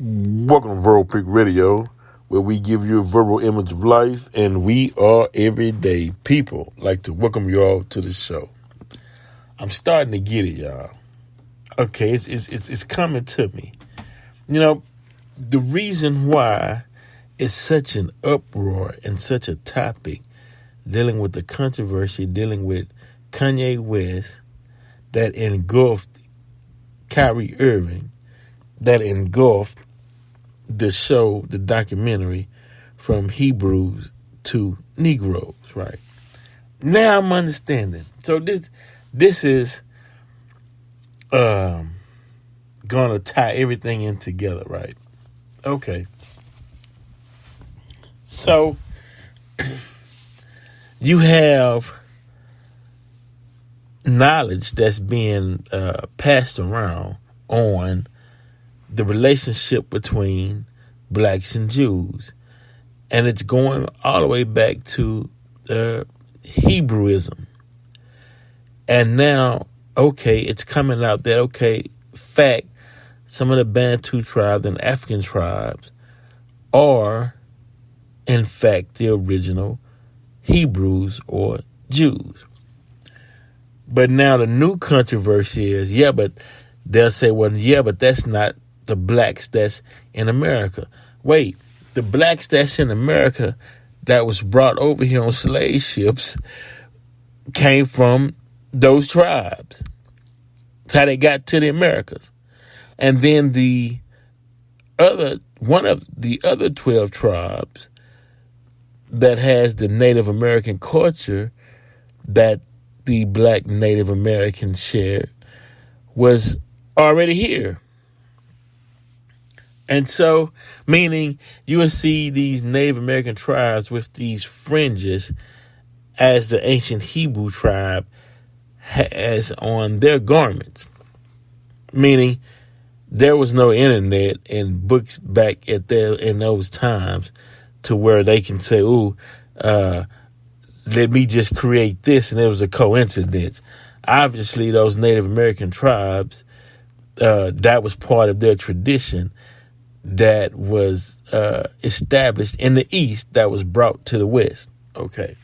Welcome to Verbal Peak Radio, where we give you a verbal image of life, and we are everyday people. I'd like to welcome you all to the show. I'm starting to get it, y'all. Okay, it's coming to me. You know, the reason why it's such an uproar and such a topic dealing with the controversy, dealing with Kanye West, that engulfed Kyrie Irving, that engulfed the show, the documentary, from Hebrews to Negroes, right? Now I'm understanding. So this is gonna tie everything in together, right? Okay. So you have knowledge that's being passed around on the relationship between blacks and Jews. And it's going all the way back to Hebrewism. And now, okay, it's coming out that, okay, fact, some of the Bantu tribes and African tribes are, in fact, the original Hebrews or Jews. But now the new controversy is, but they'll say, well, but that's not the blacks that's in America. Wait, the blacks that's in America that was brought over here on slave ships came from those tribes. That's how they got to the Americas. And then one of the other 12 tribes that has the Native American culture that the black Native Americans shared was already here. And so, meaning you will see these Native American tribes with these fringes as the ancient Hebrew tribe has on their garments. Meaning there was no internet and books back in those times to where they can say, let me just create this, and it was a coincidence. Obviously, those Native American tribes, that was part of their tradition that was established in the East that was brought to the West. Okay.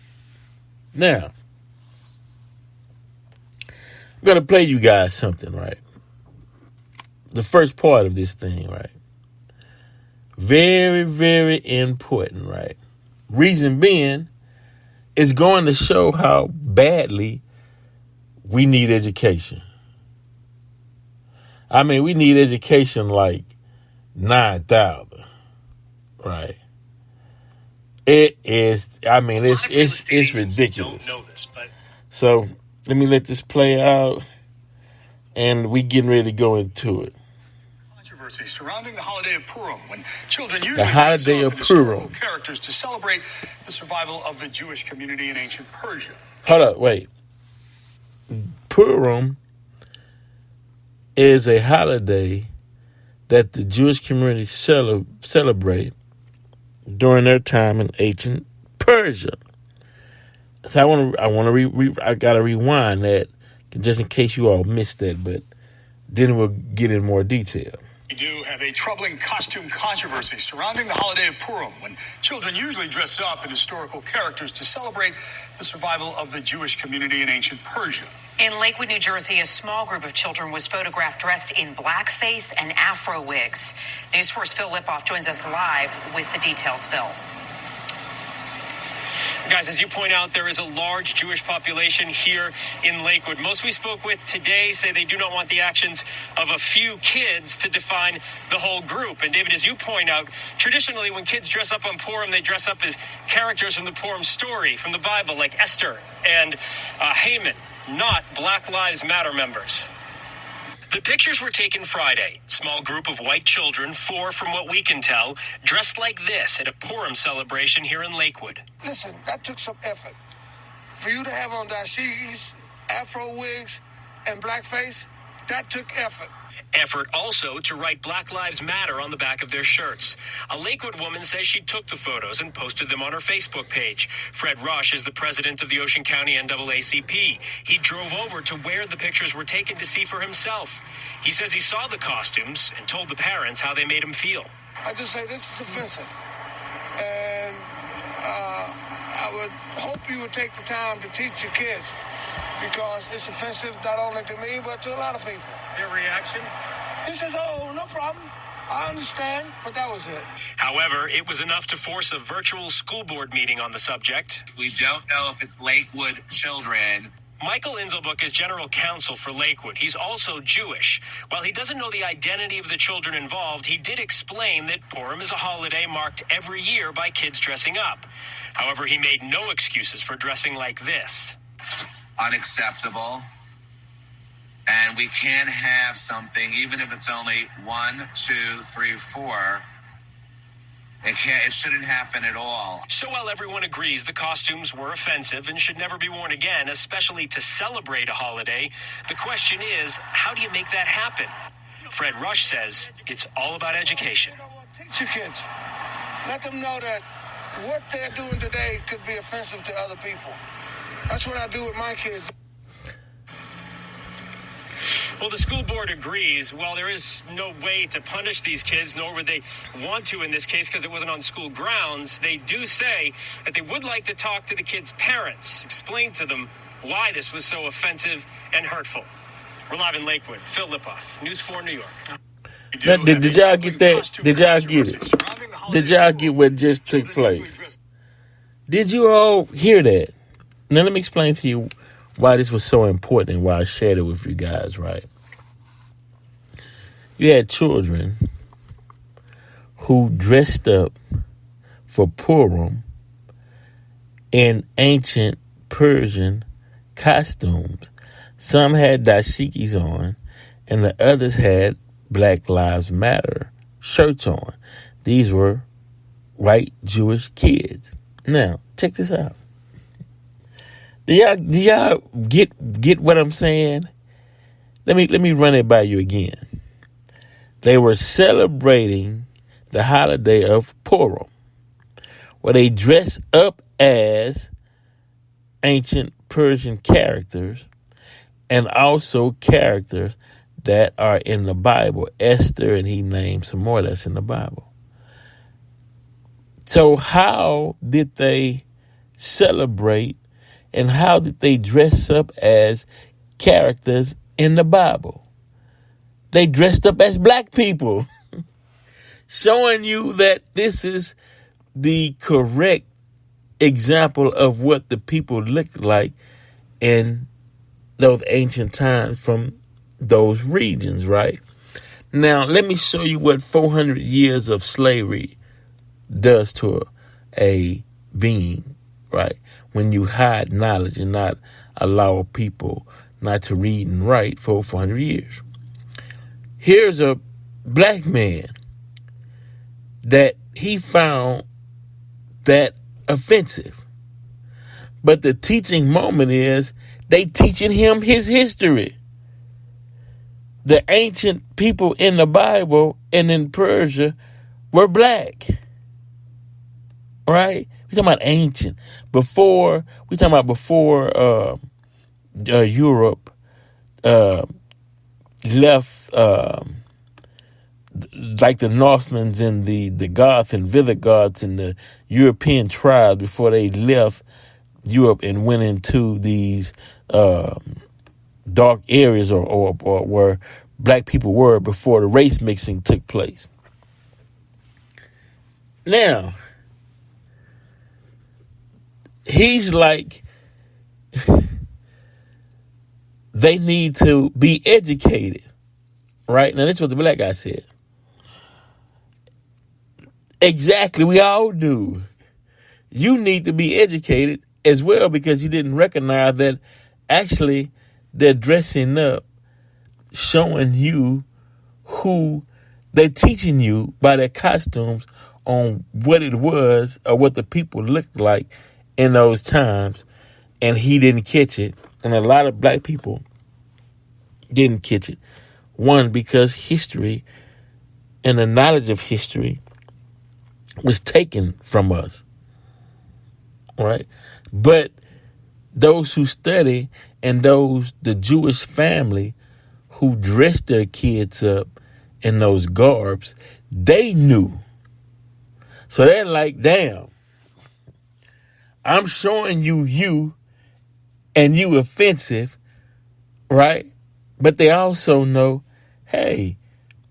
Now, I'm going to play you guys something, right? The first part of this thing, right? Very, very important, right? Reason being, it's going to show how badly we need education. I mean, we need education like 9,000, right? It is, I mean, it's ridiculous. Don't know this, but so let me let this play out, and we getting ready to go into it. Controversy surrounding the holiday of Purim, when children usually dress up in historical characters to celebrate the survival of the Jewish community in ancient Persia. Hold up, wait. Purim is a holiday that the Jewish community celebrate during their time in ancient Persia. So I gotta rewind that just in case you all missed that, but then we'll get in more detail. We do have a troubling costume controversy surrounding the holiday of Purim, when children usually dress up in historical characters to celebrate the survival of the Jewish community in ancient Persia. In Lakewood, New Jersey, a small group of children was photographed dressed in blackface and afro wigs. News 4's Phil Lipoff joins us live with the details. Phil. Guys, as you point out, there is a large Jewish population here in Lakewood. Most we spoke with today say they do not want the actions of a few kids to define the whole group. And David, as you point out, traditionally when kids dress up on Purim, they dress up as characters from the Purim story, from the Bible, like Esther and Haman, not Black Lives Matter members. The pictures were taken Friday. Small group of white children, 4 from what we can tell, dressed like this at a Purim celebration here in Lakewood. Listen, that took some effort. For you to have on dashikis, afro wigs, and blackface, that took effort. Effort also to write Black Lives Matter on the back of their shirts. A Lakewood woman says she took the photos and posted them on her Facebook page. Fred Rush is the president of the Ocean County NAACP. He drove over to where the pictures were taken to see for himself. He says he saw the costumes and told the parents how they made him feel. I just say this is offensive. And I would hope you would take the time to teach your kids, because it's offensive not only to me, but to a lot of people. Their reaction? He says, oh, no problem. I understand, but that was it. However, it was enough to force a virtual school board meeting on the subject. We don't know if it's Lakewood children. Michael Inselbuck is general counsel for Lakewood. He's also Jewish. While he doesn't know the identity of the children involved, he did explain that Purim is a holiday marked every year by kids dressing up. However, he made no excuses for dressing like this. It's unacceptable. And we can have something, even if it's only 1, 2, 3, 4. It shouldn't happen at all. So while everyone agrees the costumes were offensive and should never be worn again, especially to celebrate a holiday, the question is, how do you make that happen? Fred Rush says it's all about education. Teach your kids. Let them know that what they're doing today could be offensive to other people. That's what I do with my kids. Well, the school board agrees. While there is no way to punish these kids, nor would they want to in this case because it wasn't on school grounds, they do say that they would like to talk to the kids' parents, explain to them why this was so offensive and hurtful. We're live in Lakewood. Phil Lipoff, News 4 New York. Did y'all get that? Did y'all get it? Did y'all get what just took place? Did you all hear that? Now let me explain to you why this was so important and why I shared it with you guys, right? You had children who dressed up for Purim in ancient Persian costumes. Some had dashikis on, and the others had Black Lives Matter shirts on. These were white Jewish kids. Now, check this out. Do y'all get what I'm saying? Let me run it by you again. They were celebrating the holiday of Purim, where they dressed up as ancient Persian characters and also characters that are in the Bible. Esther, and he named some more that's in the Bible. So how did they celebrate and how did they dress up as characters in the Bible? They dressed up as black people, showing you that this is the correct example of what the people looked like in those ancient times from those regions, right? Now, let me show you what 400 years of slavery does to a being, right? When you hide knowledge and not allow people not to read and write for 400 years. Here's a black man that he found that offensive. But the teaching moment is they teaching him his history. The ancient people in the Bible and in Persia were black. Right? We're talking about ancient. Before Europe left, like the Northmans and the Goths and Visigoths and the European tribes, before they left Europe and went into these dark areas or where black people were before the race mixing took place. Now, he's like, they need to be educated, right? Now, this is what the black guy said. Exactly, we all do. You need to be educated as well, because you didn't recognize that actually they're dressing up, showing you who they're teaching you by their costumes on what it was or what the people looked like in those times, and he didn't catch it, and a lot of black people didn't catch it. One, because history and the knowledge of history was taken from us, right? But those who study and the Jewish family who dressed their kids up in those garbs, they knew. So they're like, damn, I'm showing you, and you offensive, right? But they also know, hey,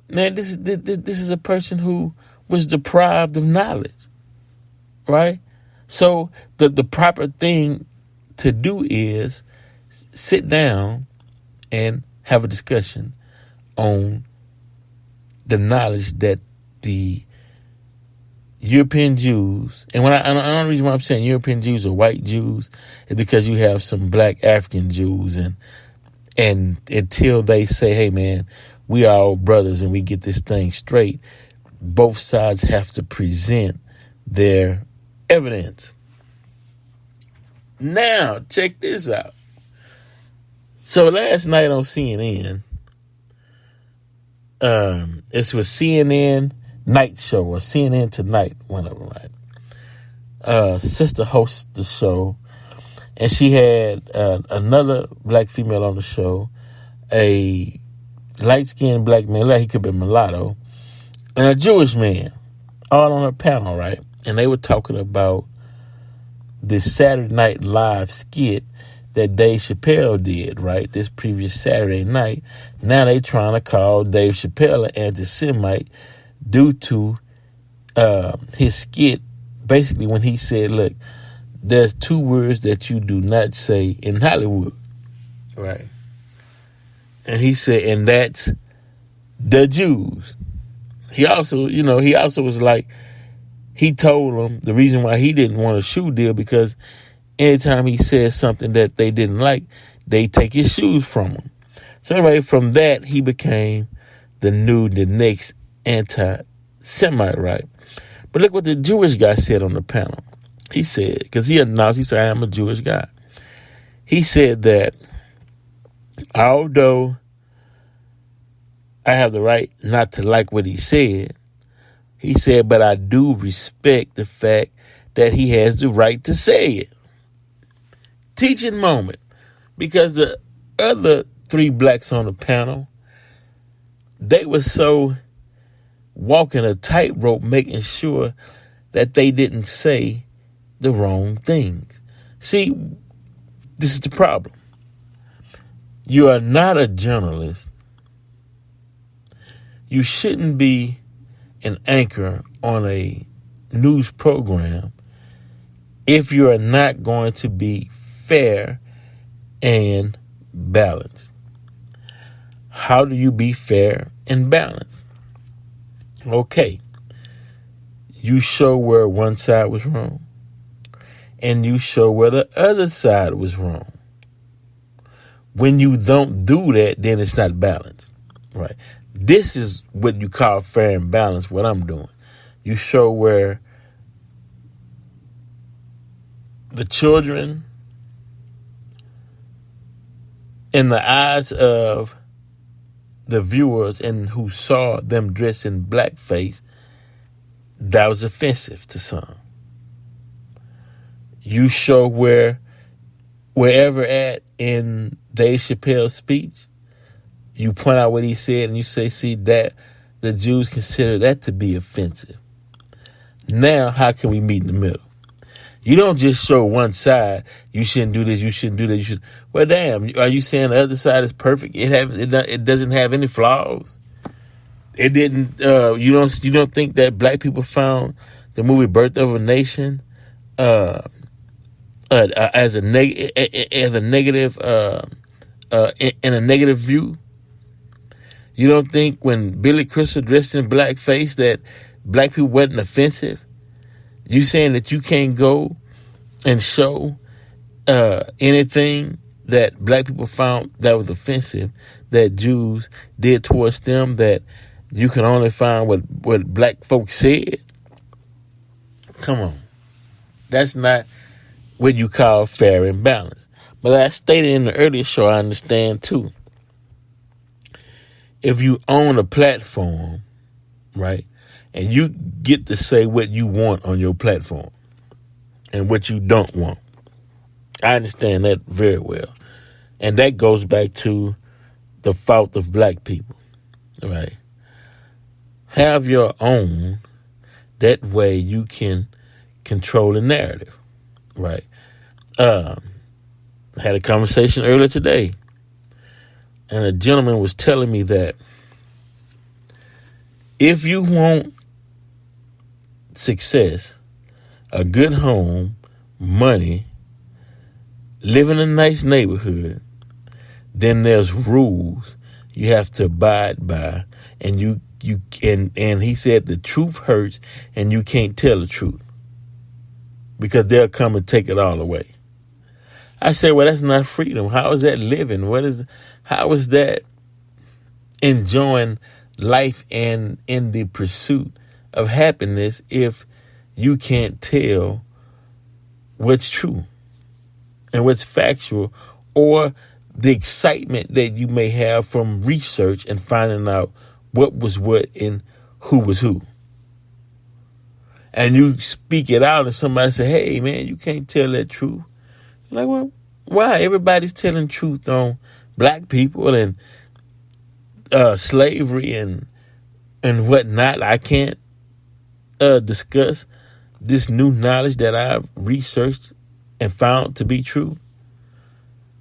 man, this is a person who was deprived of knowledge, right? So the proper thing to do is sit down and have a discussion on the knowledge that the European Jews, and the only reason why I'm saying European Jews or white Jews is because you have some black African Jews, and until they say, hey man, we are all brothers and we get this thing straight, both sides have to present their evidence. Now, check this out. So last night on CNN, it's with CNN Night Show or CNN Tonight, one of them, right? Sister hosts the show, and she had another black female on the show, a light-skinned black man, like he could be mulatto, and a Jewish man, all on a panel, right? And they were talking about this Saturday Night Live skit that Dave Chappelle did, right? This previous Saturday night. Now they trying to call Dave Chappelle an anti-Semite due to his skit, basically when he said, look, there's two words that you do not say in Hollywood, right? And he said, and that's the Jews. He also was like, he told them the reason why he didn't want a shoe deal because anytime he said something that they didn't like, they take his shoes from him. So anyway, from that, he became the next anti-Semite, right? But look what the Jewish guy said on the panel. He said, because he announced, he said, I am a Jewish guy. He said that although I have the right not to like what he said, he said, but I do respect the fact that he has the right to say it. Teaching moment. Because the other three blacks on the panel, they were so walking a tightrope, making sure that they didn't say the wrong things. See, this is the problem. You are not a journalist. You shouldn't be an anchor on a news program if you are not going to be fair and balanced. How do you be fair and balanced? Okay, you show where one side was wrong, and you show where the other side was wrong. When you don't do that, then it's not balanced, right? This is what you call fair and balanced, what I'm doing. You show where the children, in the eyes of the viewers and who saw them dressed in blackface, that was offensive to some. You show wherever at in Dave Chappelle's speech, you point out what he said and you say, see, that the Jews consider that to be offensive. Now, how can we meet in the middle? You don't just show one side. You shouldn't do this. You shouldn't do that. You should. Well, damn. Are you saying the other side is perfect? It doesn't have any flaws. It didn't. You don't think that black people found the movie Birth of a Nation as a negative in a negative view? You don't think when Billy Crystal dressed in blackface that black people wasn't offensive? You saying that you can't go and show anything that black people found that was offensive that Jews did towards them, that you can only find what black folks said? Come on. That's not what you call fair and balanced. But as I stated in the earlier show, I understand too. if you own a platform, right, and you get to say what you want on your platform and what you don't want. I understand that very well. And that goes back to the fault of black people, right? Have your own. That way you can control the narrative, right? I had a conversation earlier today, and a gentleman was telling me that if you want success, a good home, money, live in a nice neighborhood, then there's rules you have to abide by, and and he said the truth hurts, and you can't tell the truth because they'll come and take it all away. I said, well, that's not freedom. How is that living? How is that enjoying life and in the pursuit of happiness if you can't tell what's true and what's factual, or the excitement that you may have from research and finding out what was what and who was who? And you speak it out and somebody say, hey, man, you can't tell that truth. You're like, well, why? Everybody's telling truth on black people and slavery and whatnot. I can't discuss this new knowledge that I've researched and found to be true.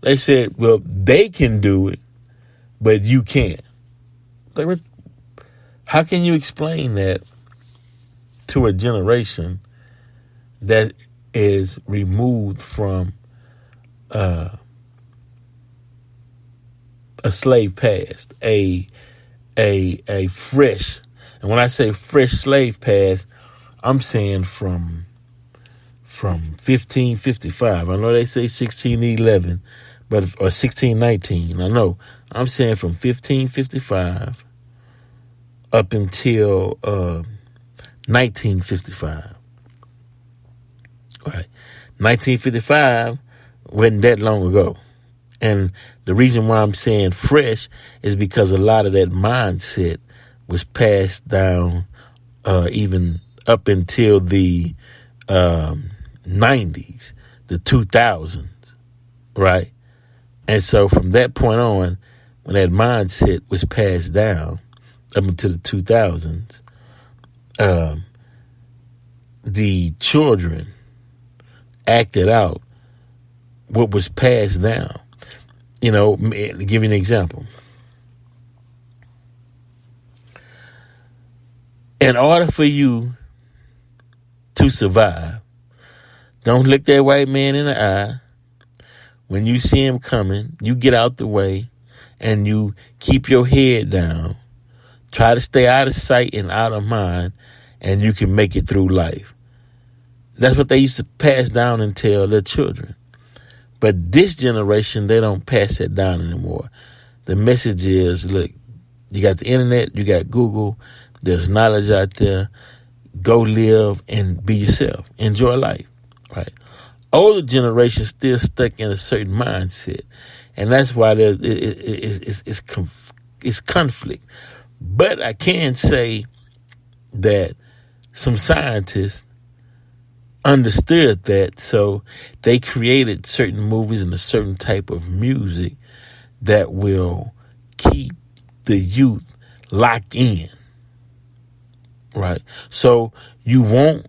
They said, well, they can do it, but you can't. Like, how can you explain that to a generation that is removed from a slave past, a fresh, and when I say fresh slave past, I'm saying from 1555. I know they say 1611, but or 1619. I know. I'm saying from 1555 up until 1955. Right. 1955 wasn't that long ago. And the reason why I'm saying fresh is because a lot of that mindset was passed down even up until the 90s, the 2000s, right? And so from that point on, when that mindset was passed down up until the 2000s, the children acted out what was passed down. You know, to give you an example. In order for you to survive, don't look that white man in the eye. When you see him coming, you get out the way and you keep your head down. Try to stay out of sight and out of mind, and you can make it through life. That's what they used to pass down and tell their children. But this generation, they don't pass that down anymore. The message is, look, you got the internet, you got Google, there's knowledge out there. Go live and be yourself. Enjoy life, right? Older generation still stuck in a certain mindset. And that's why it's conflict. But I can say that some scientists understood that, so they created certain movies and a certain type of music that will keep the youth locked in, right? So you won't,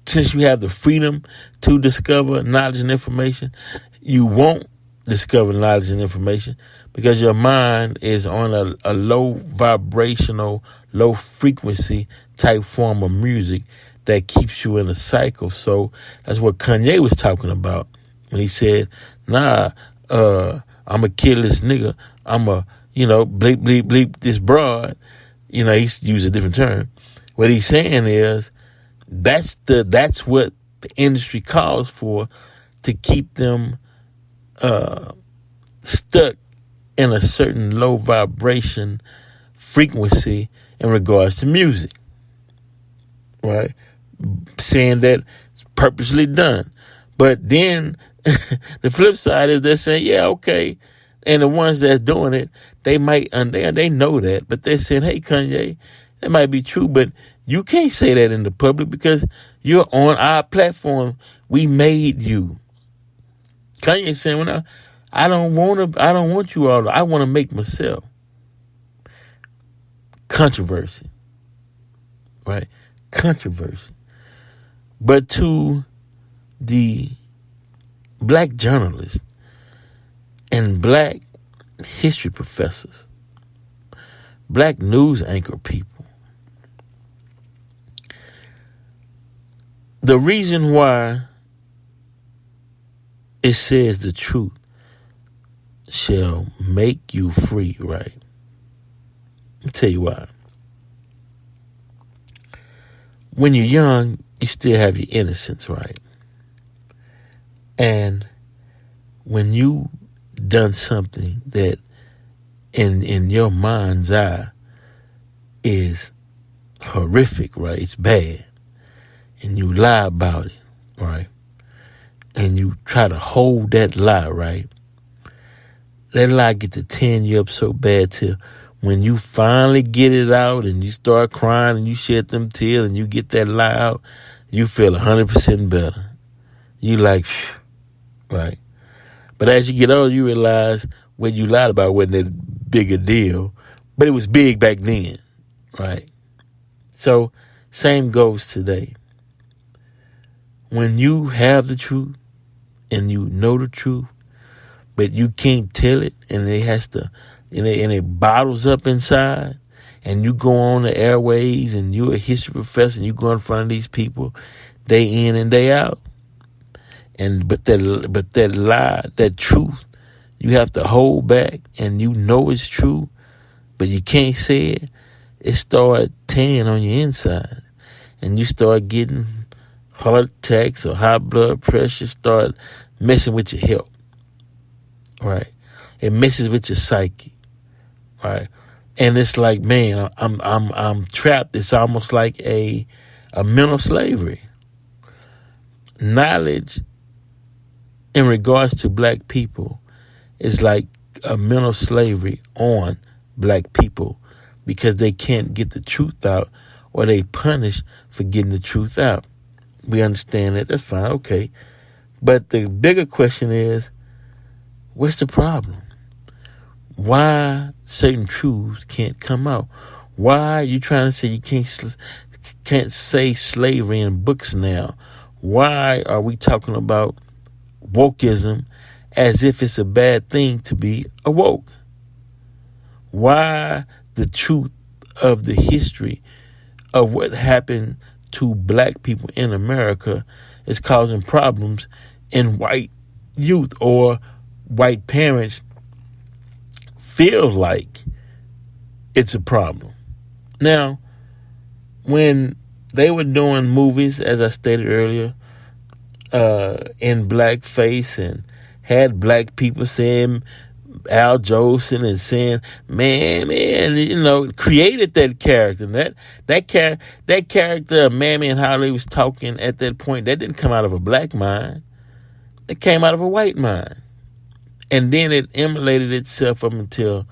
since you have the freedom to discover knowledge and information, you won't discover knowledge and information because your mind is on a low vibrational, low frequency type form of music that keeps you in a cycle. So that's what Kanye was talking about when he said, I'm a kill this nigga. I'm a, bleep, bleep, bleep this broad. He used a different term. What he's saying is that's what the industry calls for to keep them stuck in a certain low vibration frequency in regards to music, right? Saying that it's purposely done. But then the flip side is they're saying, yeah, okay, And the ones that's doing it, they might, they know that, but they're saying, hey, Kanye, that might be true, but you can't say that in the public because you're on our platform. We made you. Kanye saying, well, I don't want you all. I want to make myself. Controversy. Right? Controversy. But to the black journalists and black history professors, black news anchor people, the reason why it says the truth shall make you free, right? Let me tell you why. When you're young, you still have your innocence, right? And when you done something that in your mind's eye is horrific, right? It's bad. And you lie about it, right? And you try to hold that lie, right? That lie get to tear you up so bad till when you finally get it out and you start crying and you shed them tears and you get that lie out, you feel 100% better. You like, right? But as you get older, you realize what you lied about wasn't that big a deal, but it was big back then, right? So same goes today. When you have the truth and you know the truth, but you can't tell it and it has to, and it bottles up inside, and you go on the airways and you're a history professor and you go in front of these people day in and day out. But that lie, that truth, you have to hold back and you know it's true, but you can't say it. It start tearing on your inside and you start getting heart attacks or high blood pressure, start messing with your health, right? It messes with your psyche, right? And it's like, man, I'm trapped. It's almost like a mental slavery. Knowledge in regards to black people is like a mental slavery on black people because they can't get the truth out or they punish for getting the truth out. We understand that. That's fine. Okay. But the bigger question is, what's the problem? Why certain truths can't come out? Why are you trying to say you can't say slavery in books now? Why are we talking about wokeism as if it's a bad thing to be awoke? Why the truth of the history of what happened to black people in America is causing problems in white youth or white parents feel like it's a problem. Now, when they were doing movies, as I stated earlier, in blackface and had black people saying Al Jolson and saying, man, created that character. And that character, Mammy and how they was talking at that point, that didn't come out of a black mind. It came out of a white mind. And then it emulated itself up until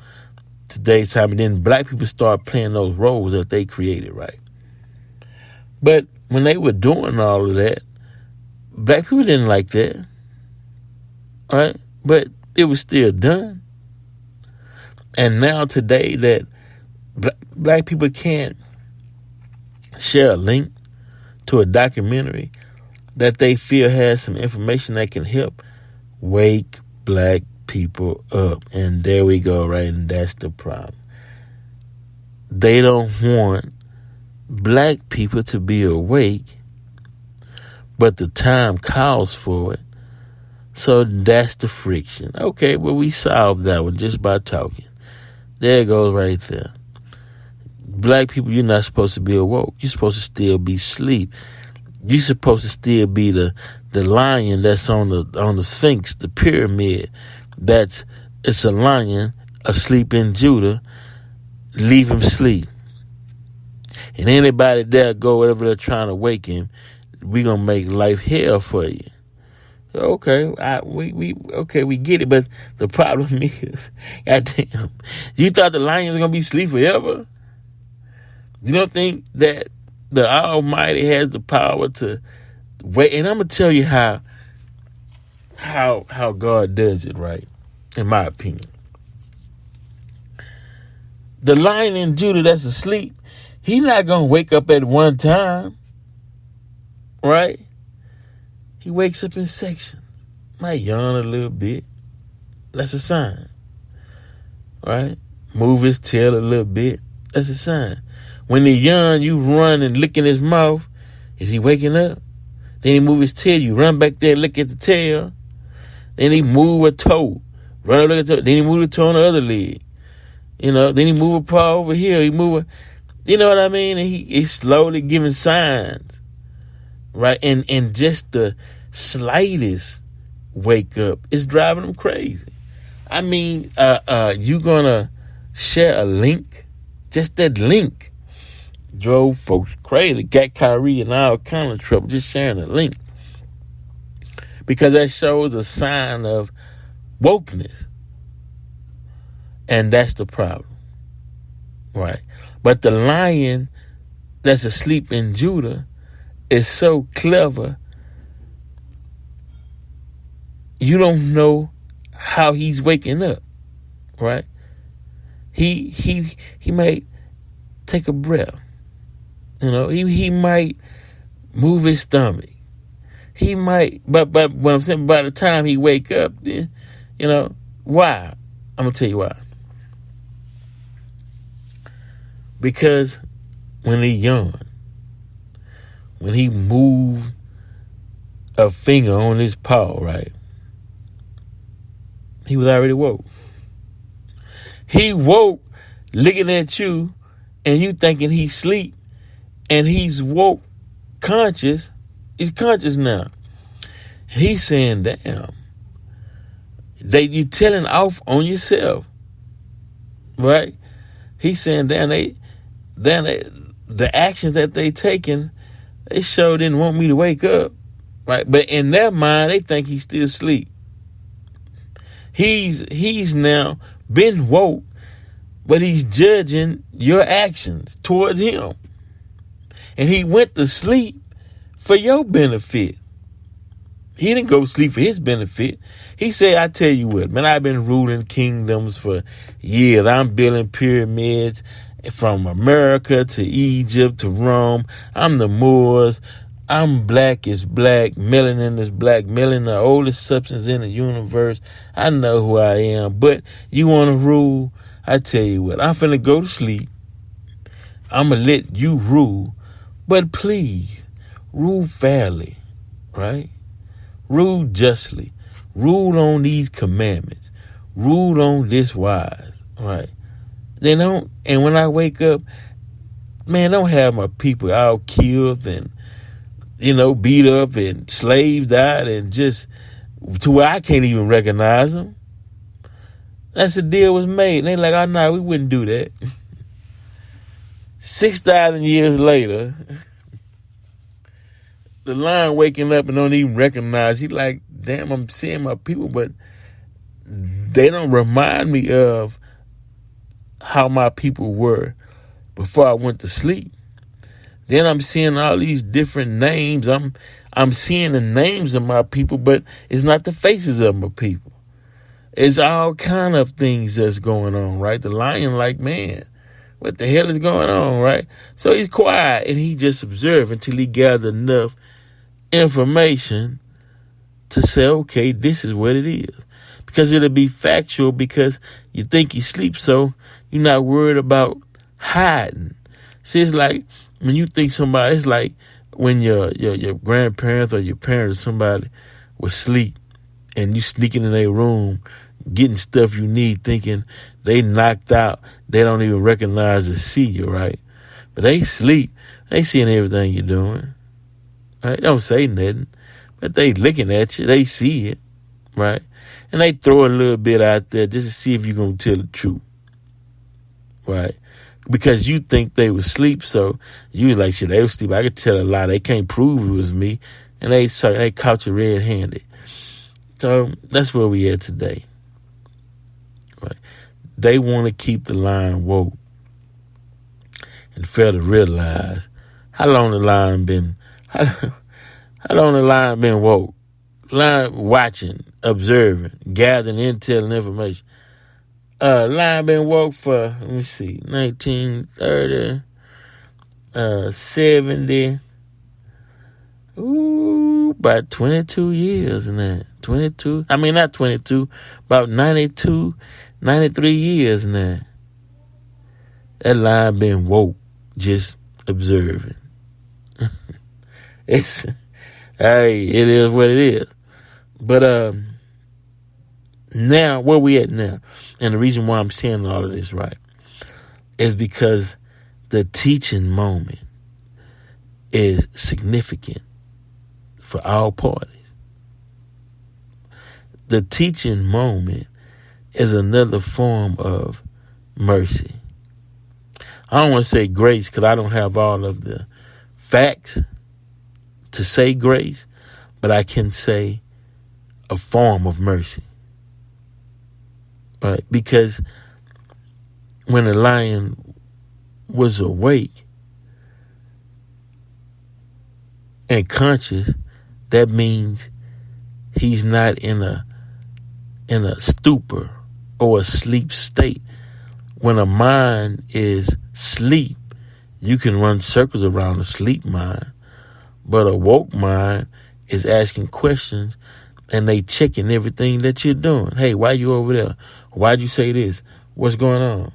today's time. And then black people started playing those roles that they created, right? But when they were doing all of that, black people didn't like that, right? But it was still done. And now today that black people can't share a link to a documentary that they feel has some information that can help wake black people up. And there we go, right? And that's the problem. They don't want black people to be awake, but the time calls for it. So that's the friction. Okay, well, we solved that one just by talking. There it goes right there. Black people, you're not supposed to be awoke. You're supposed to still be asleep. You're supposed to still be the lion that's on the Sphinx, the pyramid. It's a lion asleep in Judah. Leave him sleep. And anybody there go whatever they're trying to wake him, we gonna make life hell for you. Okay, we get it, but the problem is, goddamn, you thought the lion was gonna be asleep forever? You don't think that the Almighty has the power to wait? And I'm gonna tell you how God does it, right? In my opinion, the lion in Judah that's asleep, he's not gonna wake up at one time, right? He wakes up in sections. Might yawn a little bit. That's a sign. Right? Move his tail a little bit. That's a sign. When he yawn, you run and lick in his mouth. Is he waking up? Then he move his tail. You run back there, look at the tail. Then he move a toe. Run and look at the toe. Then he move the toe on the other leg. Then he move a paw over here. He move a, you know what I mean? And he's slowly giving signs. Right? And just the slightest wake up is driving them crazy. I mean, you gonna share a link? Just that link drove folks crazy. Got Kyrie in all kind of trouble just sharing a link. Because that shows a sign of wokeness. And that's the problem. Right? But the lion that's asleep in Judah is so clever. You don't know how he's waking up, right? He might take a breath. He might move his stomach. He might, but what I'm saying, by the time he wake up, then, why? I'm gonna tell you why. Because when he yawned, when he moved a finger on his paw, right? He was already woke. He woke looking at you and you thinking he's asleep, and he's woke conscious. He's conscious now. He's saying, damn, you telling off on yourself, right? He's saying, damn, the actions that they taking, they sure didn't want me to wake up, right? But in their mind, they think he's still asleep. He's now been woke, but he's judging your actions towards him. And he went to sleep for your benefit. He didn't go to sleep for his benefit. He said, I tell you what, man, I've been ruling kingdoms for years. I'm building pyramids from America to Egypt to Rome. I'm the Moors. I'm black is black. Melanin is black. Melanin, the oldest substance in the universe. I know who I am. But you want to rule? I tell you what, I'm finna go to sleep. I'm going to let you rule. But please, rule fairly, right? Rule justly. Rule on these commandments. Rule on this wise, right? They don't, and when I wake up, man, don't have my people all killed and, beat up and slaves died and just to where I can't even recognize them. That's the deal was made. And they like, oh, no, we wouldn't do that. 6,000 years later, the lion waking up and don't even recognize. He like, damn, I'm seeing my people, but they don't remind me of how my people were before I went to sleep. Then I'm seeing all these different names. I'm seeing the names of my people, but it's not the faces of my people. It's all kind of things that's going on, right? The lion like, man, what the hell is going on, right? So he's quiet and he just observes until he gathers enough information to say, okay, this is what it is. Because it'll be factual because you think you sleep, so you're not worried about hiding. See, it's like when you think somebody, it's like when your grandparents or your parents or somebody was asleep and you sneaking in their room, getting stuff you need, thinking they knocked out. They don't even recognize or see you, right? But they sleep. They seeing everything you're doing, right? They don't say nothing, but they looking at you. They see it, right? And they throw a little bit out there just to see if you're going to tell the truth, right? Because you think they was asleep, so you like, shit, they was asleep. I could tell a lie. They can't prove it was me. And they caught you red-handed. So that's where we at today. Right? They want to keep the lion woke and fail to realize how long the lion been woke. Lion watching, observing, gathering intel and information. Lion been woke for, let me see, 1930, 70, about 22 years in that. 22, I mean not 22, about 92, 93 years in that. That lion been woke, just observing. Hey, it is what it is. But now, where we at now, and the reason why I'm saying all of this, right, is because the teaching moment is significant for all parties. The teaching moment is another form of mercy. I don't want to say grace because I don't have all of the facts to say grace, but I can say a form of mercy. Right? Because when the lion was awake and conscious, that means he's not in a stupor or a sleep state. When a mind is sleep, you can run circles around a sleep mind. But a woke mind is asking questions and they checking everything that you're doing. Hey, why you over there? Why'd you say this? What's going on?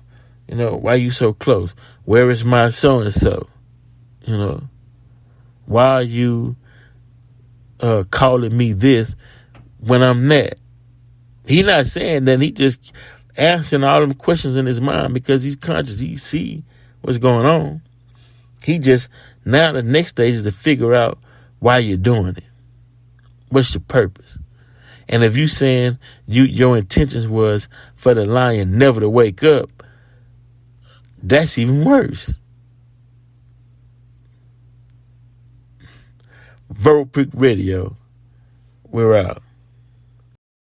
You know, why you so close? Where is my so-and-so? You know, why are you calling me this when I'm that? He not saying that. He just answering all them questions in his mind because he's conscious. He see what's going on. He just, now the next stage is to figure out why you're doing it. What's your purpose? And if you saying your intentions was for the lion never to wake up, that's even worse. Verbal Prick Radio, we're out.